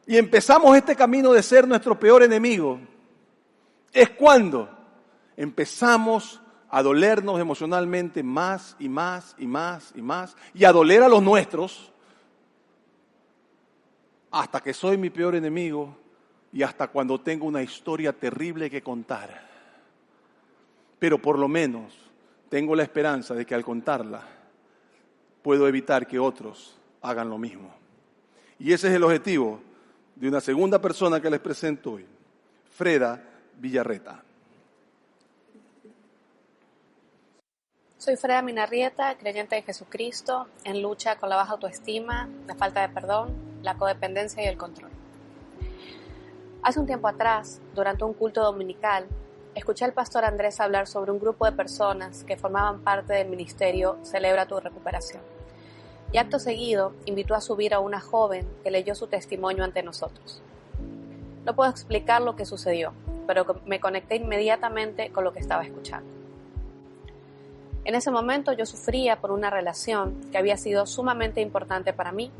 y empezamos este camino de ser nuestro peor enemigo, es cuando empezamos a dolernos emocionalmente más y más y más y más, y a doler a los nuestros, hasta que soy mi peor enemigo y hasta cuando tengo una historia terrible que contar. Pero por lo menos tengo la esperanza de que al contarla puedo evitar que otros hagan lo mismo. Y ese es el objetivo de una segunda persona que les presento hoy, Freda Villarreta. Soy Freda Minarrieta, creyente en Jesucristo, en lucha con la baja autoestima, la falta de perdón, la codependencia y el control. Hace un tiempo atrás, durante un culto dominical, escuché al pastor Andrés hablar sobre un grupo de personas que formaban parte del ministerio Celebra tu Recuperación. Y acto seguido, invitó a subir a una joven que leyó su testimonio ante nosotros. No puedo explicar lo que sucedió, pero me conecté inmediatamente con lo que estaba escuchando. En ese momento yo sufría por una relación que había sido sumamente importante para mí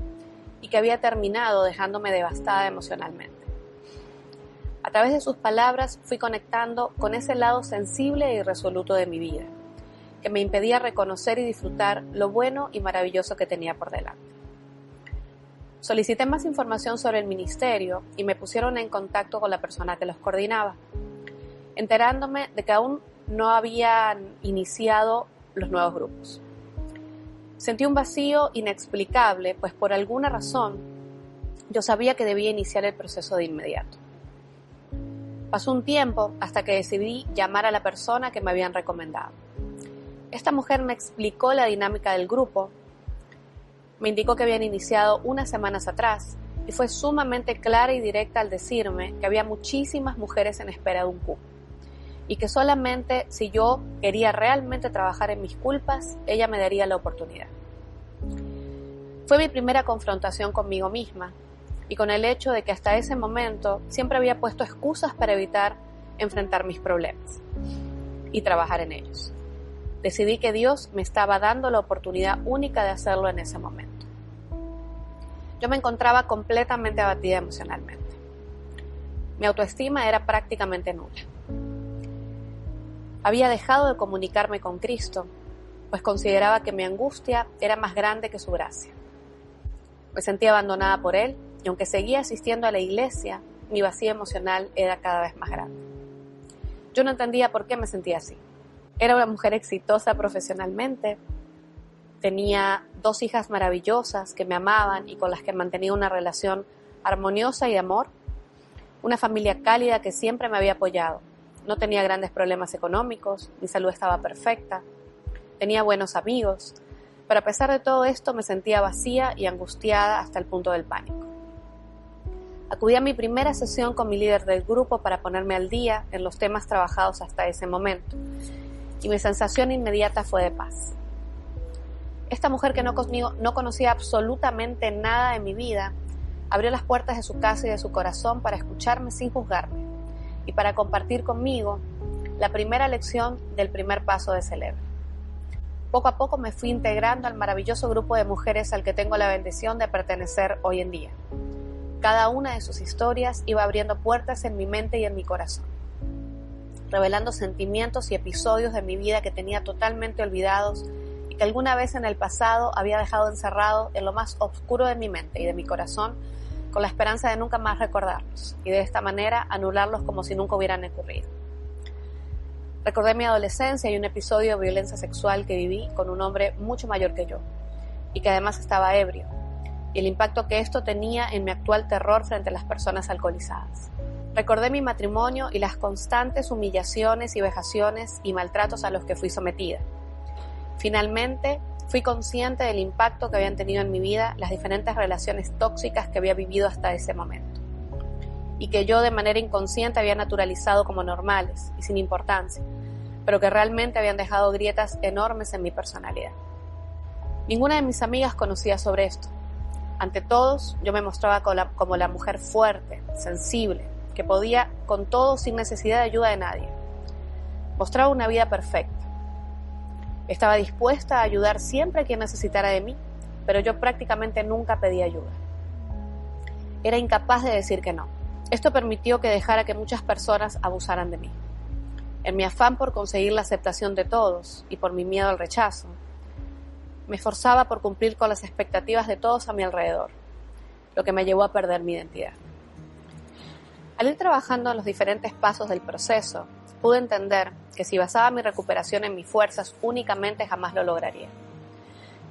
y que había terminado dejándome devastada emocionalmente. A través de sus palabras fui conectando con ese lado sensible e irresoluto de mi vida, que me impedía reconocer y disfrutar lo bueno y maravilloso que tenía por delante. Solicité más información sobre el ministerio y me pusieron en contacto con la persona que los coordinaba, enterándome de que aún no habían iniciado los nuevos grupos. Sentí un vacío inexplicable, pues por alguna razón yo sabía que debía iniciar el proceso de inmediato. Pasó un tiempo hasta que decidí llamar a la persona que me habían recomendado. Esta mujer me explicó la dinámica del grupo, me indicó que habían iniciado unas semanas atrás y fue sumamente clara y directa al decirme que había muchísimas mujeres en espera de un cupo y que solamente si yo quería realmente trabajar en mis culpas, ella me daría la oportunidad. Fue mi primera confrontación conmigo misma y con el hecho de que hasta ese momento siempre había puesto excusas para evitar enfrentar mis problemas y trabajar en ellos. Decidí que Dios me estaba dando la oportunidad única de hacerlo en ese momento. Yo me encontraba completamente abatida emocionalmente. Mi autoestima era prácticamente nula. Había dejado de comunicarme con Cristo, pues consideraba que mi angustia era más grande que su gracia. Me sentía abandonada por Él, y aunque seguía asistiendo a la iglesia, mi vacío emocional era cada vez más grande. Yo no entendía por qué me sentía así. Era una mujer exitosa profesionalmente, tenía 2 hijas maravillosas que me amaban y con las que mantenía una relación armoniosa y de amor, una familia cálida que siempre me había apoyado. No tenía grandes problemas económicos, mi salud estaba perfecta, tenía buenos amigos, pero a pesar de todo esto me sentía vacía y angustiada hasta el punto del pánico. Acudí a mi primera sesión con mi líder del grupo para ponerme al día en los temas trabajados hasta ese momento, y mi sensación inmediata fue de paz. Esta mujer que no conocía absolutamente nada de mi vida, abrió las puertas de su casa y de su corazón para escucharme sin juzgarme y para compartir conmigo la primera lección del primer paso de Celebra. Poco a poco me fui integrando al maravilloso grupo de mujeres al que tengo la bendición de pertenecer hoy en día. Cada una de sus historias iba abriendo puertas en mi mente y en mi corazón, revelando sentimientos y episodios de mi vida que tenía totalmente olvidados y que alguna vez en el pasado había dejado encerrado en lo más oscuro de mi mente y de mi corazón, con la esperanza de nunca más recordarlos y de esta manera anularlos como si nunca hubieran ocurrido. Recordé mi adolescencia y un episodio de violencia sexual que viví con un hombre mucho mayor que yo y que además estaba ebrio, y el impacto que esto tenía en mi actual terror frente a las personas alcoholizadas. Recordé mi matrimonio y las constantes humillaciones y vejaciones y maltratos a los que fui sometida. Finalmente, fui consciente del impacto que habían tenido en mi vida las diferentes relaciones tóxicas que había vivido hasta ese momento, y que yo de manera inconsciente había naturalizado como normales y sin importancia, pero que realmente habían dejado grietas enormes en mi personalidad. Ninguna de mis amigas conocía sobre esto. Ante todos, yo me mostraba como la mujer fuerte, sensible, que podía con todo sin necesidad de ayuda de nadie. Mostraba una vida perfecta. Estaba dispuesta a ayudar siempre a quien necesitara de mí, pero yo prácticamente nunca pedí ayuda. Era incapaz de decir que no. Esto permitió que dejara que muchas personas abusaran de mí. En mi afán por conseguir la aceptación de todos y por mi miedo al rechazo, me esforzaba por cumplir con las expectativas de todos a mi alrededor, lo que me llevó a perder mi identidad. Al ir trabajando en los diferentes pasos del proceso, pude entender que si basaba mi recuperación en mis fuerzas únicamente jamás lo lograría,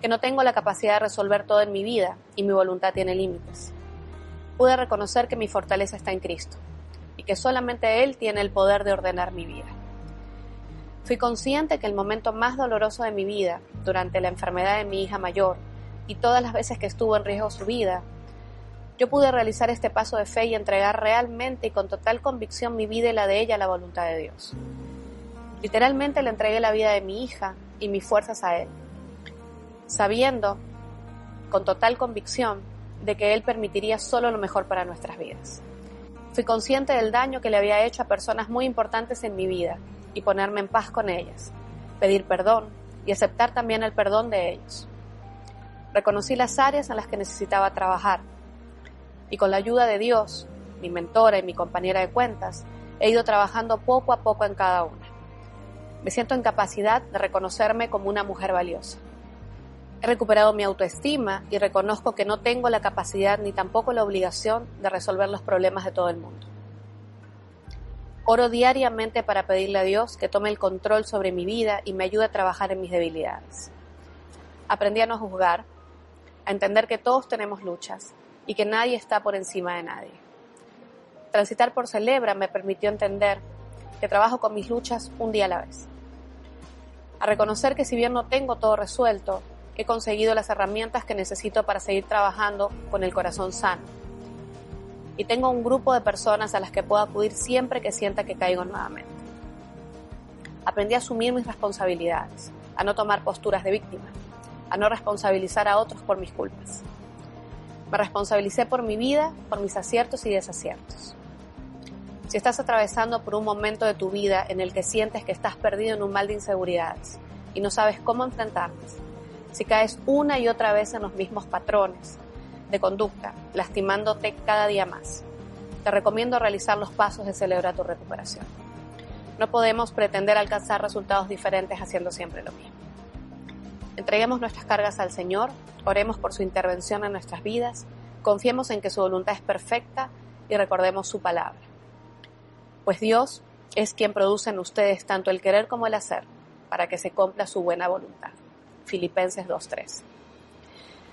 que no tengo la capacidad de resolver todo en mi vida y mi voluntad tiene límites. Pude reconocer que mi fortaleza está en Cristo y que solamente Él tiene el poder de ordenar mi vida. Fui consciente que el momento más doloroso de mi vida, durante la enfermedad de mi hija mayor y todas las veces que estuvo en riesgo su vida, yo pude realizar este paso de fe y entregar realmente y con total convicción mi vida y la de ella a la voluntad de Dios. Literalmente le entregué la vida de mi hija y mis fuerzas a Él, sabiendo con total convicción de que Él permitiría solo lo mejor para nuestras vidas. Fui consciente del daño que le había hecho a personas muy importantes en mi vida y ponerme en paz con ellas, pedir perdón y aceptar también el perdón de ellos. Reconocí las áreas en las que necesitaba trabajar y con la ayuda de Dios, mi mentora y mi compañera de cuentas, he ido trabajando poco a poco en cada una. Me siento en capacidad de reconocerme como una mujer valiosa. He recuperado mi autoestima y reconozco que no tengo la capacidad ni tampoco la obligación de resolver los problemas de todo el mundo. Oro diariamente para pedirle a Dios que tome el control sobre mi vida y me ayude a trabajar en mis debilidades. Aprendí a no juzgar, a entender que todos tenemos luchas y que nadie está por encima de nadie. Transitar por Celebra me permitió entender que trabajo con mis luchas un día a la vez. A reconocer que si bien no tengo todo resuelto, he conseguido las herramientas que necesito para seguir trabajando con el corazón sano. Y tengo un grupo de personas a las que puedo acudir siempre que sienta que caigo nuevamente. Aprendí a asumir mis responsabilidades, a no tomar posturas de víctima, a no responsabilizar a otros por mis culpas. Me responsabilicé por mi vida, por mis aciertos y desaciertos. Si estás atravesando por un momento de tu vida en el que sientes que estás perdido en un mal de inseguridades y no sabes cómo enfrentarlas, si caes una y otra vez en los mismos patrones de conducta, lastimándote cada día más, te recomiendo realizar los pasos de Celebra tu recuperación. No podemos pretender alcanzar resultados diferentes haciendo siempre lo mismo. Entreguemos nuestras cargas al Señor, oremos por su intervención en nuestras vidas, confiemos en que su voluntad es perfecta y recordemos su palabra. Pues Dios es quien produce en ustedes tanto el querer como el hacer, para que se cumpla su buena voluntad. Filipenses 2:3.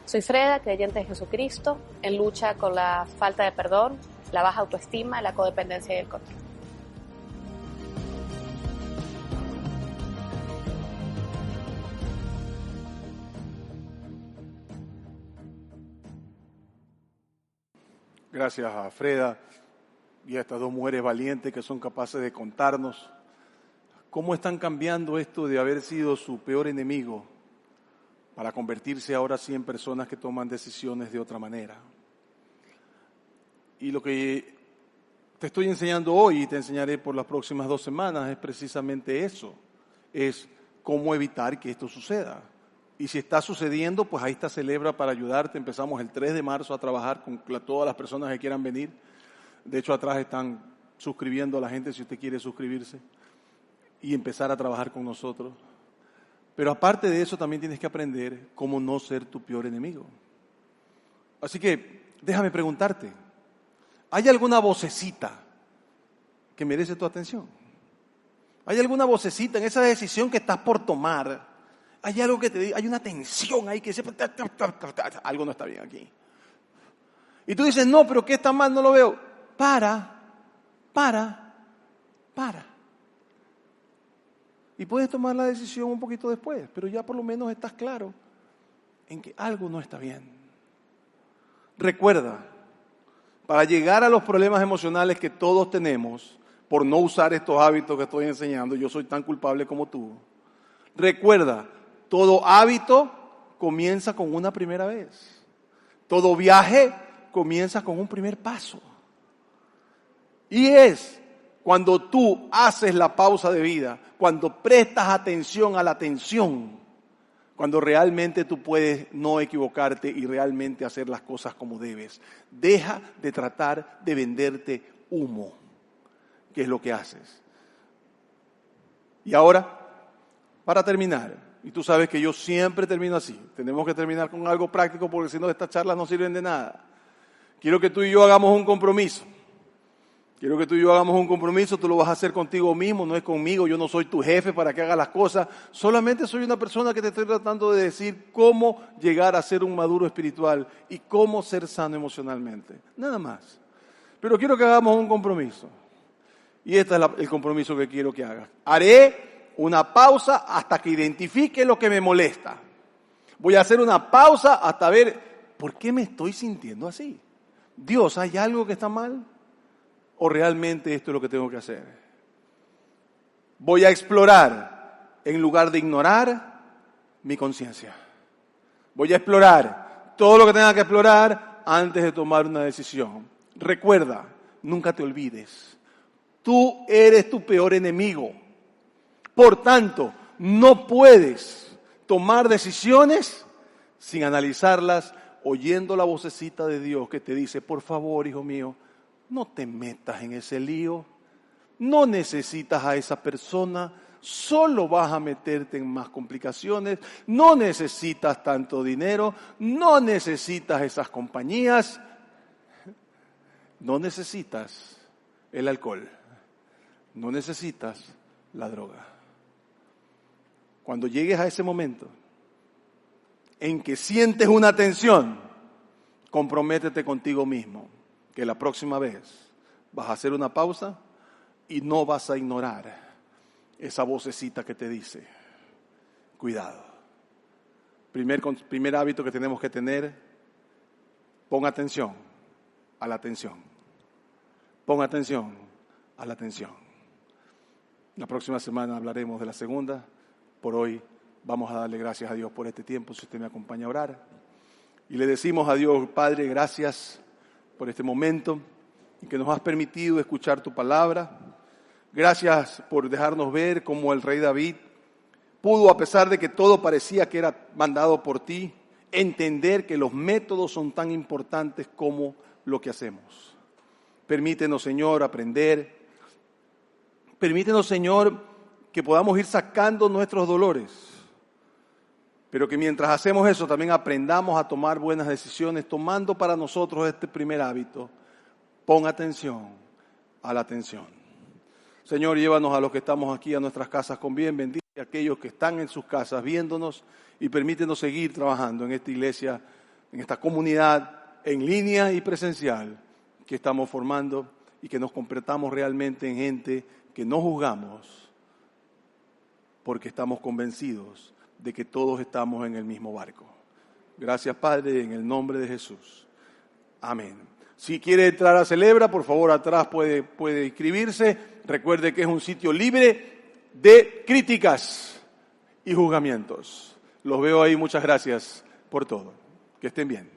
Soy Freda, creyente de Jesucristo, en lucha con la falta de perdón, la baja autoestima, la codependencia y el control. Gracias a Freda y a estas dos mujeres valientes que son capaces de contarnos cómo están cambiando esto de haber sido su peor enemigo para convertirse ahora sí en personas que toman decisiones de otra manera. Y lo que te estoy enseñando hoy y te enseñaré por las próximas 2 semanas es precisamente eso, es cómo evitar que esto suceda, Y si está sucediendo, pues ahí está Celebra para ayudarte. Empezamos el 3 de marzo a trabajar con todas las personas que quieran venir. De hecho, atrás están suscribiendo a la gente si usted quiere suscribirse y empezar a trabajar con nosotros. Pero aparte de eso, también tienes que aprender cómo no ser tu peor enemigo. Así que, déjame preguntarte, ¿hay alguna vocecita que merece tu atención? ¿Hay alguna vocecita en esa decisión que estás por tomar? Hay algo que te dice, hay una tensión ahí que dice, algo no está bien aquí. Y tú dices, no, pero ¿qué está mal? No lo veo. Para. Y puedes tomar la decisión un poquito después, pero ya por lo menos estás claro en que algo no está bien. Recuerda, para llegar a los problemas emocionales que todos tenemos, por no usar estos hábitos que estoy enseñando, yo soy tan culpable como tú. Recuerda, todo hábito comienza con una primera vez. Todo viaje comienza con un primer paso. Y es cuando tú haces la pausa de vida, cuando prestas atención a la atención, cuando realmente tú puedes no equivocarte y realmente hacer las cosas como debes. Deja de tratar de venderte humo, que es lo que haces. Y ahora, para terminar, y tú sabes que yo siempre termino así, tenemos que terminar con algo práctico porque si no estas charlas no sirven de nada. Quiero que tú y yo hagamos un compromiso. Quiero que tú y yo hagamos un compromiso, tú lo vas a hacer contigo mismo, no es conmigo, yo no soy tu jefe para que hagas las cosas, solamente soy una persona que te estoy tratando de decir cómo llegar a ser un maduro espiritual y cómo ser sano emocionalmente, nada más. Pero quiero que hagamos un compromiso, y este es el compromiso que quiero que hagas. Haré una pausa hasta que identifique lo que me molesta. Voy a hacer una pausa hasta ver por qué me estoy sintiendo así. Dios, ¿hay algo que está mal? ¿O realmente esto es lo que tengo que hacer? Voy a explorar en lugar de ignorar mi conciencia. Voy a explorar todo lo que tenga que explorar antes de tomar una decisión. Recuerda, nunca te olvides. Tú eres tu peor enemigo. Por tanto, no puedes tomar decisiones sin analizarlas, oyendo la vocecita de Dios que te dice, por favor, hijo mío, no te metas en ese lío, no necesitas a esa persona, solo vas a meterte en más complicaciones, no necesitas tanto dinero, no necesitas esas compañías, no necesitas el alcohol, no necesitas la droga. Cuando llegues a ese momento en que sientes una tensión, comprométete contigo mismo. Que la próxima vez vas a hacer una pausa y no vas a ignorar esa vocecita que te dice, cuidado. Primer hábito que tenemos que tener, pon atención a la atención. Pon atención a la atención. La próxima semana hablaremos de la segunda. Por hoy vamos a darle gracias a Dios por este tiempo, si usted me acompaña a orar. Y le decimos a Dios, Padre, gracias por este momento en que nos has permitido escuchar tu palabra. Gracias por dejarnos ver cómo el rey David pudo, a pesar de que todo parecía que era mandado por ti, entender que los métodos son tan importantes como lo que hacemos. Permítenos, Señor, aprender. Permítenos, Señor, que podamos ir sacando nuestros dolores. Pero que mientras hacemos eso también aprendamos a tomar buenas decisiones, tomando para nosotros este primer hábito. Pon atención a la atención. Señor, llévanos a los que estamos aquí a nuestras casas con bien. Bendice a aquellos que están en sus casas viéndonos y permítenos seguir trabajando en esta iglesia, en esta comunidad, en línea y presencial que estamos formando y que nos convertamos realmente en gente que no juzgamos porque estamos convencidos de que todos estamos en el mismo barco. Gracias, Padre, en el nombre de Jesús. Amén. Si quiere entrar a Celebra, por favor, atrás puede inscribirse. Recuerde que es un sitio libre de críticas y juzgamientos. Los veo ahí. Muchas gracias por todo. Que estén bien.